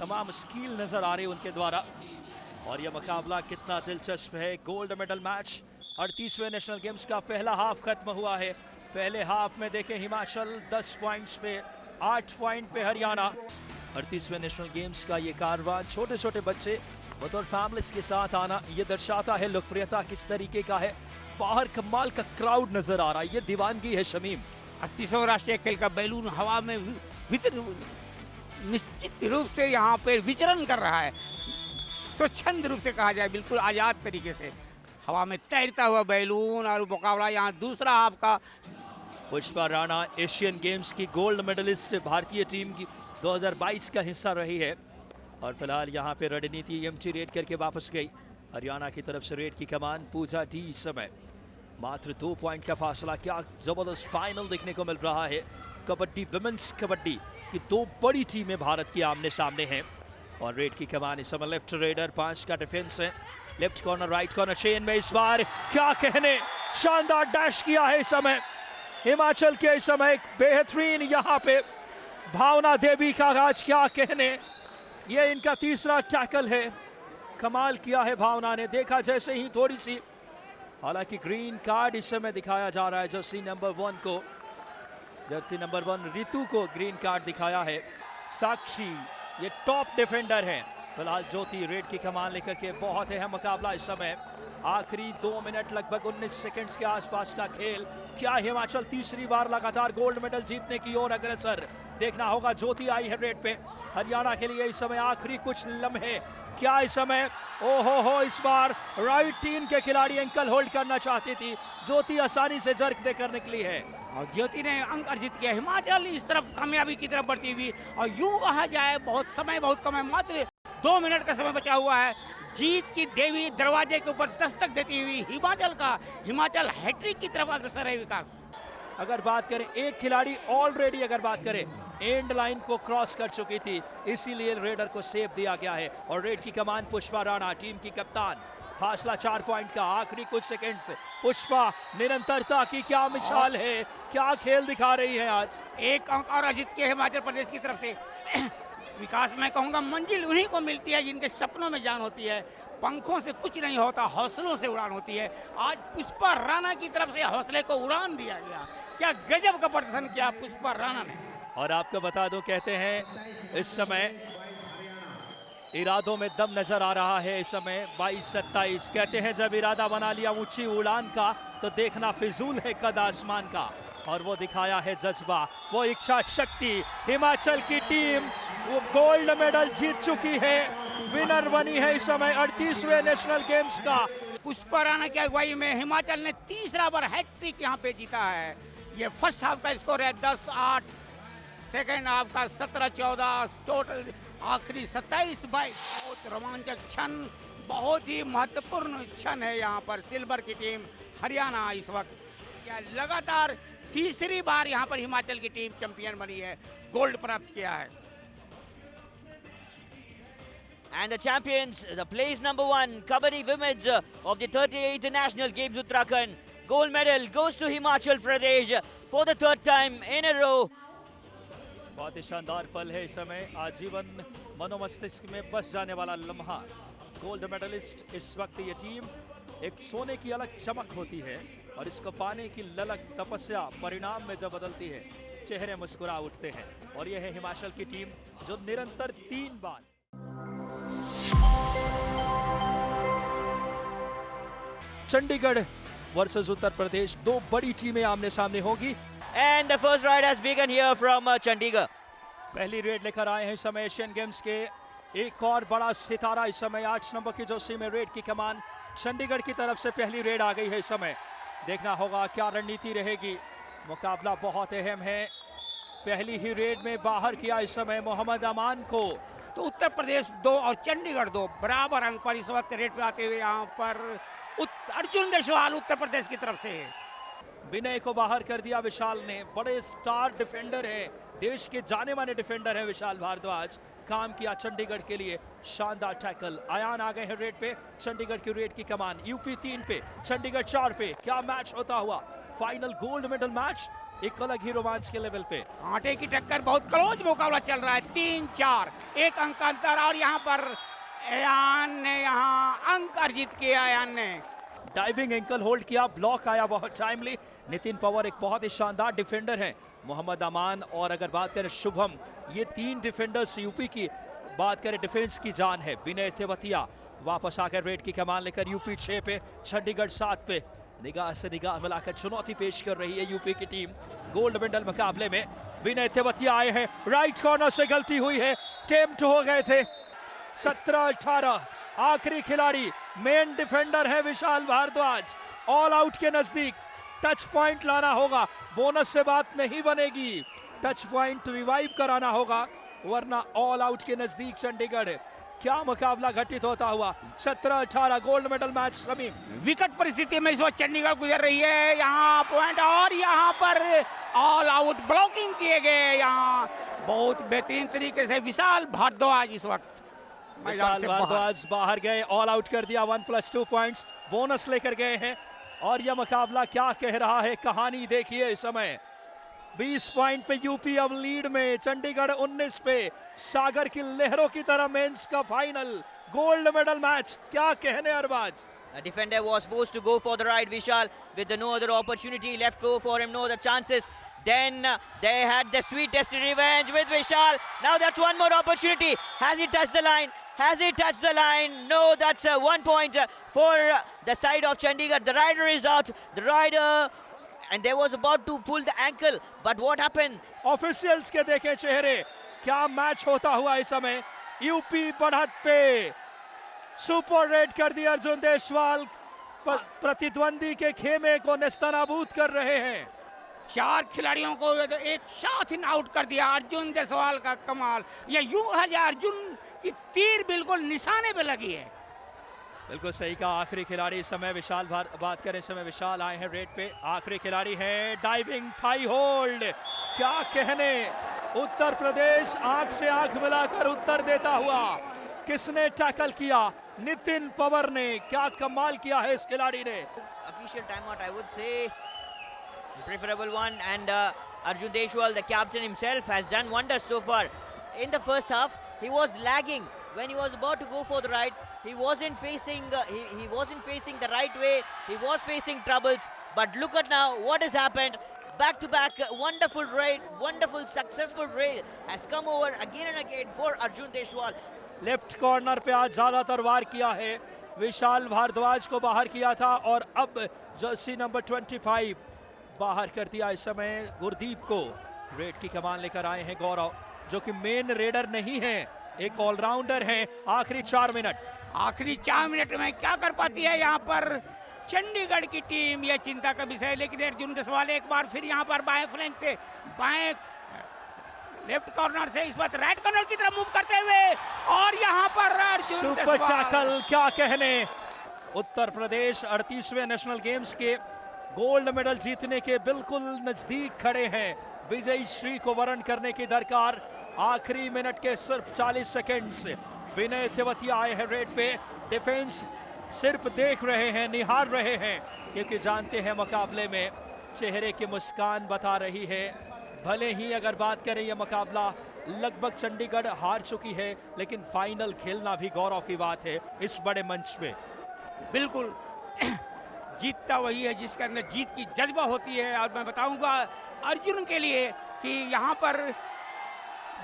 तमाम स्किल नजर आ रही उनके द्वारा। और यह मुकाबला कितना दिलचस्प है। गोल्ड मेडल मैच 38वें नेशनल गेम्स का पहला हाफ खत्म हुआ है। पहले हाफ में देखें हिमाचल 10 पॉइंट्स पे, 8 पॉइंट पे हरियाणा। 38वें नेशनल गेम्स का ये कारवां, छोटे छोटे बच्चे बतौर फैमिलीज के साथ आना, ये दर्शाता है लोकप्रियता किस तरीके का है। बाहर कमाल का क्राउड नजर आ रहा है, ये दीवानगी है शमीम। 38वां राष्ट्रीय खेल का बैलून हवा में निश्चित रूप से यहाँ पे विचरण कर रहा है। स्वच्छंद रूप से कहा जाए, बिल्कुल आजाद तरीके से हवा में तैरता हुआ बैलून। और मुकाबला यहाँ दूसरा आपका। पुष्पा राणा एशियन गेम्स की गोल्ड मेडलिस्ट भारतीय टीम की 2022 का हिस्सा रही है। और फिलहाल यहाँ पे रणनीति एमटी रेड करके वापस गई। हरियाणा की तरफ से रेड की कमान पूजा डी। इस समय मात्र 2 पॉइंट का फासला, क्या जबरदस्त फाइनल देखने को मिल रहा है। कबड्डी, विमेंस कबड्डी की 2 बड़ी टीमें भारत की आमने सामने हैं। और रेड की कमान इस समय लेफ्ट रेडर, 5 का डिफेंस है। Left corner, right corner chain में इस बार क्या कहने, शानदार डैश किया है इस समय हिमाचल के। इस समय बेहतरीन यहाँ पे भावना देवी का आज क्या कहने, ये इनका तीसरा टैकल है। कमाल किया है भावना ने। देखा जैसे ही थोड़ी सी, हालांकि ग्रीन कार्ड इस समय दिखाया जा रहा है जर्सी नंबर 1 को। जर्सी नंबर 1 रितु को ग्रीन कार्ड दिखाया है। साक्षी ये टॉप डिफेंडर है। फिलहाल ज्योति रेड की कमान लेकर के, बहुत अहम मुकाबला इस समय। आखिरी 2 मिनट लगभग 19 सेकंड्स के आसपास का खेल। क्या हिमाचल तीसरी बार लगातार गोल्ड मेडल जीतने की ओर अग्रसर। देखना होगा, ज्योति आई है रेड पे। हरियाणा के लिए इस समय आखिरी कुछ लम्हे, क्या इस समय, ओहो इस बार राइट टीम के खिलाड़ी एंकल होल्ड करना चाहती थी, ज्योति आसानी से जर्क देकर निकली है। और ज्योति ने अंक अर्जित किया। हिमाचल इस तरफ कामयाबी की तरफ बढ़ती हुई। और यूं कहा जाए बहुत समय बहुत कम है, मात्र 2 मिनट का समय बचा हुआ है। जीत की देवी दरवाजे के ऊपर दस्तक देती हुई हिमाचल हैट्रिक की तरफ अग्रसर है। विकास, अगर बात करें, एक खिलाड़ी ऑलरेडी अगर बात करें एंड लाइन को क्रॉस कर चुकी थी, इसीलिए रेडर को सेव दिया गया है। और रेड की कमान पुष्पा राणा, टीम की कप्तान। फासला 4 पॉइंट का, आखिरी कुछ सेकंड से पुष्पा निरंतरता की क्या मिसाल है, क्या खेल दिखा रही है आज। 1 अंक और अर्जित किया हिमाचल प्रदेश की तरफ से। विकास, मैं कहूँगा मंजिल उन्हीं को मिलती है जिनके सपनों में जान होती है। पंखों से कुछ नहीं होता, हौसलों से उड़ान होती है। आज पुष्पा राणा की तरफ से हौसले को उड़ान दिया गया। क्या गजब का प्रदर्शन किया पुष्पा राणा ने। और आपको बता दूं, कहते हैं इस समय इरादों में दम नजर आ रहा है। इस समय 22-27 कहते हैं, जब इरादा बना लिया ऊंची उड़ान का तो देखना फिजूल है कद आसमान का। और वो दिखाया है जज्बा, वो इच्छा शक्ति। हिमाचल की टीम वो गोल्ड मेडल जीत चुकी है, विनर बनी है इस समय 38वें नेशनल गेम्स का। पुष्पा राणा की अगुवाई में हिमाचल ने तीसरा बार हैट्रिक यहाँ पे जीता है। ये फर्स्ट हाफ का स्कोर है 10-8, सेकेंड हाफ का 17-14, टोटल आखिरी 27-22। बहुत रोमांचक क्षण, बहुत ही महत्वपूर्ण क्षण है यहाँ पर। सिल्वर की टीम हरियाणा इस वक्त लगातार तीसरी बार यहाँ पर हिमाचल की टीम चैंपियन बनी है, गोल्ड प्राप्त किया है। And the champions, the place number 1, Kabaddi Women's of the 38th National Games Uttarakhand. Gold medal goes to Himachal Pradesh for the 3rd time in a row. बहुत ही शानदार पल है इस समय, आजीवन मनोमस्तिष्क में बस जाने वाला लम्हा। गोल्ड मेडलिस्ट इस वक्त ये टीम एक सोने की अलग चमक होती है और इसको पाने की ललक तपस्या परिणाम में जब बदलती है चेहरे मुस्कुरा उठते हैं। और यह है हिमाचल की टीम जो निरंतर 3 बार चंडीगढ़ वर्सेस उत्तर प्रदेश, 2 बड़ी टीमें आमने सामने होगी। And the first ride has begun here from Chandigarh. पहली रेड लेकर आए हैं इस समय एशियन गेम्स के एक और बड़ा सितारा। इस समय 8 नंबर की जोशी में रेड की कमान चंडीगढ़ की तरफ से पहली रेड आ गई है। इस समय देखना होगा क्या रणनीति रहेगी। मुकाबला बहुत अहम है। पहली ही रेड में बाहर किया इस समय मोहम्मद अमान को। तो उत्तर प्रदेश 2 और चंडीगढ़ 2 बराबर अंक पर इस वक्त रेड पे आते हुए यहाँ पर अर्जुन देशवाल उत्तर प्रदेश की तरफ से। विनय को बाहर कर दिया विशाल ने। बड़े स्टार डिफेंडर हैं, देश के जाने माने डिफेंडर हैं विशाल भारद्वाज। काम किया चंडीगढ़ के लिए, शानदार टैकल। आयान आ गए हैं रेड पे, चंडीगढ़ की रेड की कमान। यूपी 3 पे, चंडीगढ़ 4 पे। क्या मैच होता हुआ, फाइनल गोल्ड मेडल मैच एक अलग ही रोमांच के लेवल पे। आटे की टक्कर, बहुत क्लोज मुकाबला चल रहा है। 3-4 एक अंक का अंतर और यहाँ पर अयान ने यहाँ अंक अर्जित किया। अयान ने डाइविंग एंकल होल्ड किया, ब्लॉक आया बहुत टाइमली। नितिन पवार एक बहुत ही शानदार डिफेंडर हैं। मोहम्मद अमान और अगर बात करें शुभम, ये 3 डिफेंडर्स यूपी की बात करें डिफेंस की जान है। विनय तेवतिया वापस आकर रेड की कमान लेकर यूपी 6 पे, चंडीगढ़ 7 पे। निगाह से निगाह मिलाकर चुनौती पेश कर रही है यूपी की टीम गोल्ड मेडल मुकाबले में। विनय तेवतिया आए हैं, राइट कॉर्नर से गलती हुई है, टेम्प्ट हो गए थे। 17-18 आखिरी खिलाड़ी, मेन डिफेंडर है विशाल भारद्वाज। ऑल आउट के नजदीक, टच पॉइंट लाना होगा, बोनस से बात नहीं बनेगी। टच पॉइंट रिवाइव कराना होगा वरना ऑल आउट के नजदीक चंडीगढ़। क्या मुकाबला घटित होता हुआ। 17-18 गोल्ड मेडल मैच। समीम, विकट परिस्थिति में इस वक्त चंडीगढ़ गुजर रही है। यहाँ पॉइंट और यहाँ पर ऑल आउट ब्लॉकिंग किए गए। यहाँ बहुत बेहतरीन तरीके से विशाल भारद्वाज इस वक्त विशाल भारद्वाज बाहर गए, ऑल आउट कर दिया। 1+2 पॉइंट्स बोनस लेकर गए हैं। और यह मुकाबला क्या कह रहा है, कहानी देखिए। इस समय 20 पॉइंट पे यूपी अब लीड में, चंडीगढ़ 19 पे। सागर की लहरों की तरह मेंस का फाइनल गोल्ड मेडल मैच। क्या कहने Arbaaz. The defender was forced to go for the ride, Vishal, with no other opportunity left for him, no other chances. Then they had the sweet tested revenge with Vishal. Now that's one more opportunity. Has he touched the line? Has he touched the line? No, that's 1 point for the side of Chandigarh. The rider is out. The rider, and they was about to pull the ankle, but what happened? Officials के देखे चेहरे। क्या match होता हुआ इस समय। UP बढ़त पे, सुपर रेड कर दिया अर्जुन देशवाल। प्रतिद्वंदी के खेमे को नेस्तनाबूद कर रहे हैं। 4 खिलाड़ियों को एक साथ ही आउट कर दिया। अर्जुन देशवाल का कमाल। ये यूं है अर्जुन की तीर बिल्कुल निशाने पे लगी है। बिल्कुल सही कहा। आखिरी खिलाड़ी इस समय विशाल बात करें इस समय विशाल आए हैं रेड पे। आखिरी खिलाड़ी है, डाइविंग थाई होल्ड। क्या कहने। उत्तर प्रदेश आंख से आंख मिलाकर उत्तर देता हुआ। किसने टैकल किया? नितिन पवार ने। क्या कमाल किया है इस खिलाड़ी ने। Official timeout, I would say, preferable one, and Arjun Deshwal, the captain himself, has done wonders so far. In the first half, he was lagging when he was about to go for the ride. He wasn't facing he wasn't facing the right way. He was facing troubles. But look at now what has happened. Back to back, wonderful raid, wonderful successful raid has come over again and again for Arjun Deshwal. Left corner पे आज ज्यादातर वार किया है। विशाल भारद्वाज को बाहर किया था और अब जर्सी नंबर 25 बाहर कर दिया इस समय गुरदीप को। रेड की कमान लेकर आए हैं गौरव, जो कि मेन रेडर नहीं है, एक ऑलराउंडर है। आखिरी 4 मिनट, आखिरी 4 मिनट में क्या कर पाती है यहाँ पर चंडीगढ़ की टीम, यह चिंता का विषय है। लेकिन अर्जुन देशवाल एक बार फिर यहाँ पर बाएं फ्लैंक से, बाएं लेफ्ट कॉर्नर से इस वक्त राइट कॉर्नर की तरफ मूव करते हुए, और यहाँ पर अर्जुन सुपर टैकल। क्या कहने। उत्तर प्रदेश 38वें नेशनल गेम्स के गोल्ड मेडल जीतने के बिल्कुल नजदीक खड़े हैं। विजयी श्री को वरण करने की दरकार। आखिरी मिनट के सिर्फ 40 सेकंड से विनय तेवतिया आए हैं रेड पे। डिफेंस सिर्फ देख रहे हैं, निहार रहे हैं, क्योंकि जानते हैं मुकाबले में चेहरे की मुस्कान बता रही है। भले ही अगर बात करें यह मुकाबला लगभग चंडीगढ़ हार चुकी है, लेकिन फाइनल खेलना भी गौरव की बात है इस बड़े मंच पे। बिल्कुल जीतता वही है जिसके अंदर जीत की जज्बा होती है। और मैं बताऊंगा अर्जुन के लिए कि यहाँ पर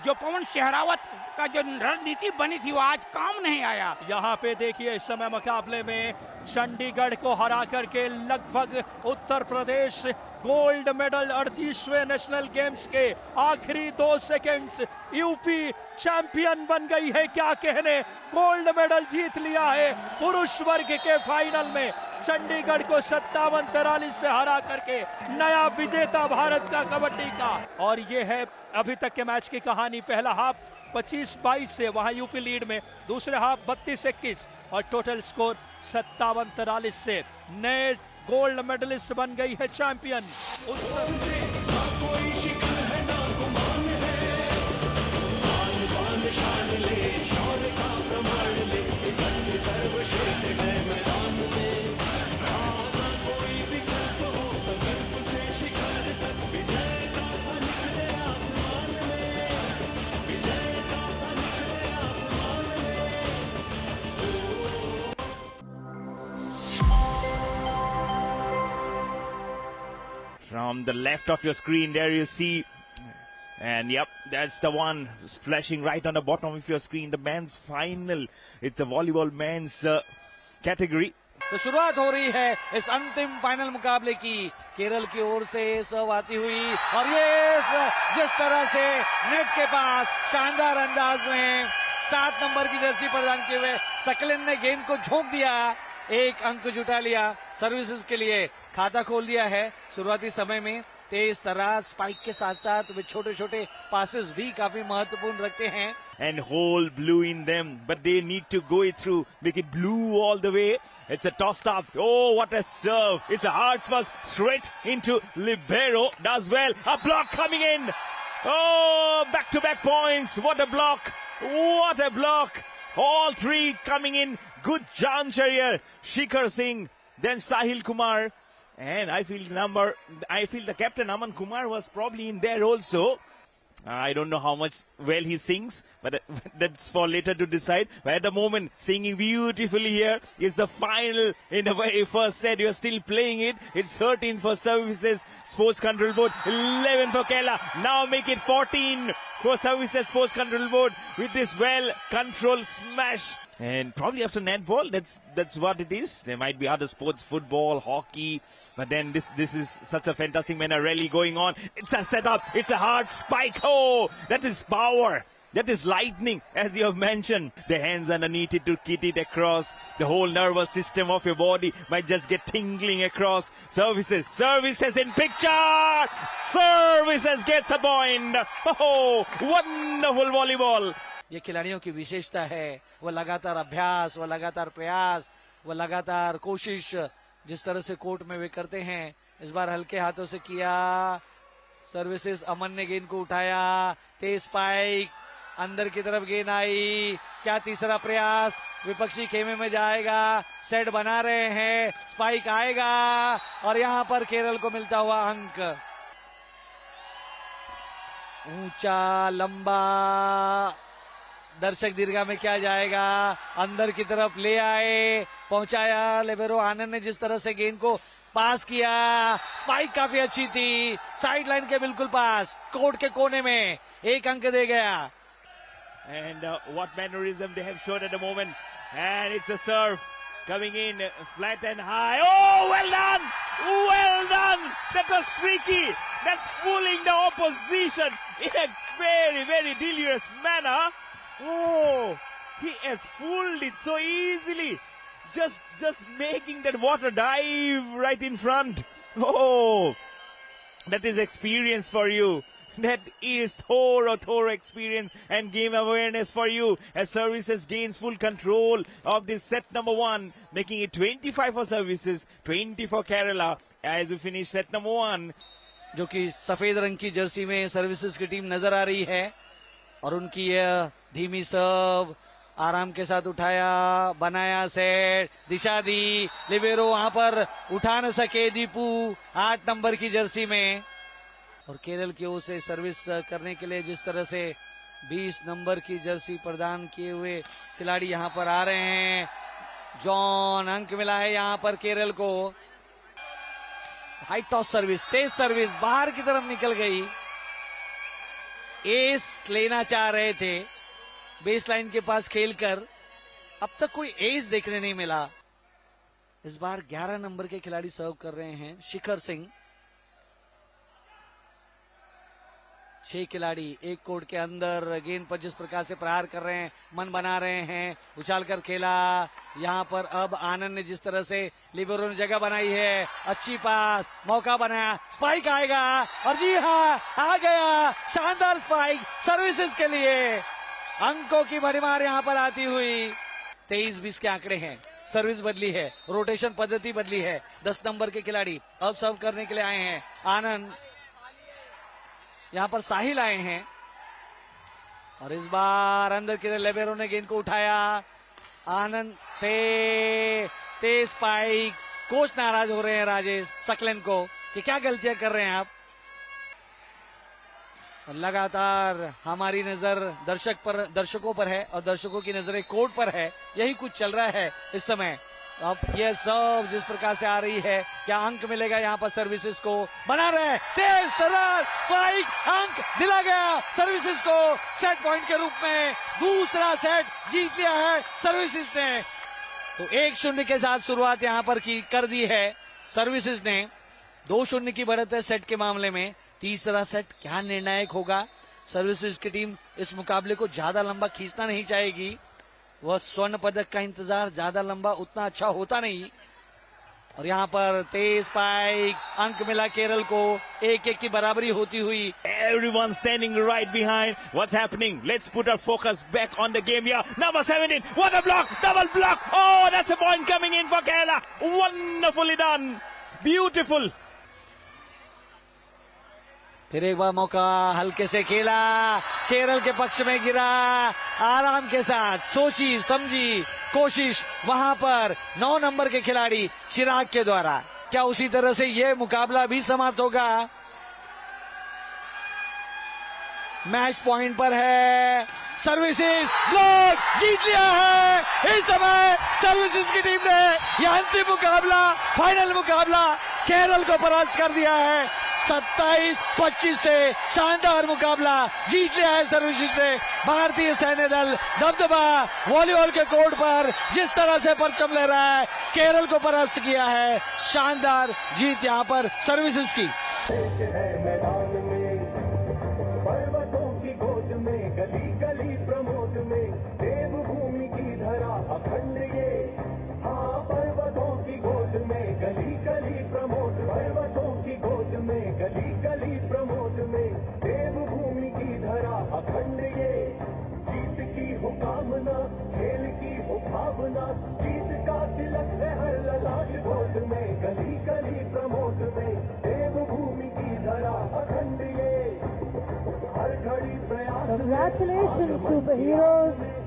जो पवन शेहरावत का जो रणनीति बनी थी वो आज काम नहीं आया। यहाँ पे देखिए इस समय मुकाबले में चंडीगढ़ को हरा करके लगभग Uttar Pradesh gold medal 38वें national games के आखिरी 2 सेकंड्स यूपी चैंपियन बन गई है। क्या कहने, गोल्ड मेडल जीत लिया है पुरुष वर्ग के फाइनल में। चंडीगढ़ को 57-43 से हरा करके नया विजेता भारत का कबड्डी का। और ये है अभी तक के मैच की कहानी। पहला हाफ 25-22 से वहां यूपी लीड में, दूसरे हाफ 32-21 और टोटल स्कोर 57-43 से नए गोल्ड मेडलिस्ट बन गई है champion. From the left of your screen, there you see, and yep, that's the one flashing right on the bottom of your screen, the men's final. It's a volleyball men's category. तो शुरुआत हो रही है इस अंतिम final मुकाबले की। केरल की ओर से सर्व आती हुई और ये जिस तरह से नेट के पास शानदार अंदाज में 7 नंबर की जर्सी प्रदान किए हुए सकलिन ने गेंद को झोंक दिया, 1 अंक जुटा लिया, सर्विसेज के लिए खाता खोल दिया है। शुरुआती समय में तेज तरह स्पाइक के साथ साथ वे छोटे छोटे पासेस भी काफी महत्वपूर्ण रखते हैं। And hole blue in them, but they need to go it through, make it blue all the way. It's a tossed up. Oh, what a serve. It's a hard pass straight into libero. Does well. A block coming in. Oh, back-to-back points. What a block. What a block. All 3 coming in. Good juncture here. Shikhar Singh, then Sahil Kumar. And I feel the captain Aman Kumar was probably in there also. I don't know how much well he sings, but that's for later to decide. But at the moment, singing beautifully here is the final in the very first set. You're still playing it. It's 13 for Services Sports Control Board, 11 for Kerala. Now make it 14 for Services Sports Control Board with this well-controlled smash. And probably after netball, that's what it is. There might be other sports, football, hockey, but then this is such a fantastic manner rally going on. It's a setup. It's a hard spike. Oh, that is power. That is lightning, as you have mentioned. The hands underneath it to kit it across. The whole nervous system of your body might just get tingling across. Services in picture. Services gets a point. Oh, wonderful volleyball. ये खिलाड़ियों की विशेषता है, वो लगातार अभ्यास, वो लगातार प्रयास, वो लगातार कोशिश जिस तरह से कोर्ट में वे करते हैं। इस बार हल्के हाथों से किया, सर्विसेज अमन ने गेंद को उठाया, तेज स्पाइक, अंदर की तरफ गेंद आई, क्या तीसरा प्रयास विपक्षी खेमे में जाएगा, सेट बना रहे हैं, स्पाइक आएगा और यहां पर केरल को मिलता हुआ अंक। ऊंचा लंबा दर्शक दीर्घा में क्या जाएगा, अंदर की तरफ ले आए, पहुंचाया लिबेरो आनंद ने जिस तरह से गेंद को पास किया, स्पाइक काफी अच्छी थी, साइड लाइन के बिल्कुल पास, कोर्ट के कोने में 1 अंक दे गया। And what mannerism they have shown at the moment, and it's a serve coming in flat and high. Oh, well done, well done. That was tricky. That's fooling the opposition in a very, very delirious manner. Oh, he has fooled it so easily. Just making that water dive right in front. Oh, that is experience for you. That is thorough experience and game awareness for you as Services gains full control of this set number 1, making it 25 for Services, 20 for Kerala as we finish set number 1. जो कि सफेद रंग की Jersey में services की team नजर आ रही है और उनकी यह धीमी सर्व आराम के साथ उठाया, बनाया सेट, दिशा दी, लिबेरो वहां पर उठा न सके, दीपू 8 नंबर की जर्सी में। और केरल की ओर से सर्विस करने के लिए जिस तरह से 20 नंबर की जर्सी प्रदान किए हुए खिलाड़ी यहाँ पर आ रहे हैं। जॉन, अंक मिला है यहाँ पर केरल को। हाई टॉस सर्विस, तेज सर्विस बाहर की तरफ निकल गई। एस लेना चाह रहे थे बेस लाइन के पास खेलकर, अब तक कोई एस देखने नहीं मिला। इस बार 11 नंबर के खिलाड़ी सर्व कर रहे हैं, शिखर सिंह। 6 खिलाड़ी एक कोर्ट के अंदर गेंद पर जिस प्रकार से प्रहार कर रहे हैं, मन बना रहे हैं, उछाल कर खेला। यहाँ पर अब आनंद ने जिस तरह से लिबेरो ने जगह बनाई है, अच्छी पास, मौका बनाया, स्पाइक आएगा और जी हाँ आ गया, शानदार स्पाइक सर्विसेज के लिए। अंकों की भरमार यहाँ पर आती हुई। 23-20 के आंकड़े हैं। सर्विस बदली है, रोटेशन पद्धति बदली है। 10 नंबर के खिलाड़ी अब सर्व करने के लिए आए हैं। आनंद, यहाँ पर साहिल आए हैं और इस बार अंदर की लिबेरो ने गेंद को उठाया। आनंद तेज स्पाइक। कोच नाराज हो रहे हैं राजेश सकलेन को कि क्या गलतियां कर रहे हैं आप। लगातार हमारी नजर दर्शकों पर है और दर्शकों की नजरें कोर्ट पर है। यही कुछ चल रहा है इस समय। अब ये सर्व जिस प्रकार से आ रही है, क्या अंक मिलेगा यहाँ पर सर्विसेज को? बना रहे तेज तरह स्पाइक, अंक दिला गया सर्विसेज को। सेट पॉइंट के रूप में दूसरा सेट जीत लिया है सर्विसेज ने। तो 1-0 के साथ शुरुआत यहाँ पर कर दी है सर्विसेज ने। 2-0 की बढ़त है सेट के मामले में। तीसरा सेट क्या निर्णायक होगा? सर्विसेज की टीम इस मुकाबले को ज्यादा लंबा खींचना नहीं चाहेगी। वह स्वर्ण पदक का इंतजार ज्यादा लंबा उतना अच्छा होता नहीं। और यहाँ पर तेज स्पाइक, अंक मिला केरल को। 1-1 की बराबरी होती हुई। Everyone standing right behind. What's happening? Let's put our focus back on the game here. Number 17. What a block! Double block! Oh, that's a point coming in for Kerala. Wonderfully done. Beautiful. फिर एक बार मौका, हल्के से खेला, केरल के पक्ष में गिरा। आराम के साथ सोची समझी कोशिश वहां पर 9 नंबर के खिलाड़ी चिराग के द्वारा। क्या उसी तरह से यह मुकाबला भी समाप्त होगा? मैच पॉइंट पर है सर्विसेज। ब्लॉक जीत लिया है इस समय सर्विसेज की टीम ने। यह अंतिम मुकाबला, फाइनल मुकाबला केरल को परास्त कर दिया है। 27-25 से शानदार मुकाबला जीत लिया है सर्विसेज ने। भारतीय सैन्य दल दबदबा वॉलीबॉल के कोर्ट पर जिस तरह से परचम ले रहा है, केरल को परास्त किया है। शानदार जीत यहाँ पर सर्विसेज की। खेल की हो भावना, जीत का तिलक है हर ललाट गोद में। गली गली प्रमोद में देवभूमि की धरा अखंड ये हर घड़ी प्रयास। Congratulations, superheroes.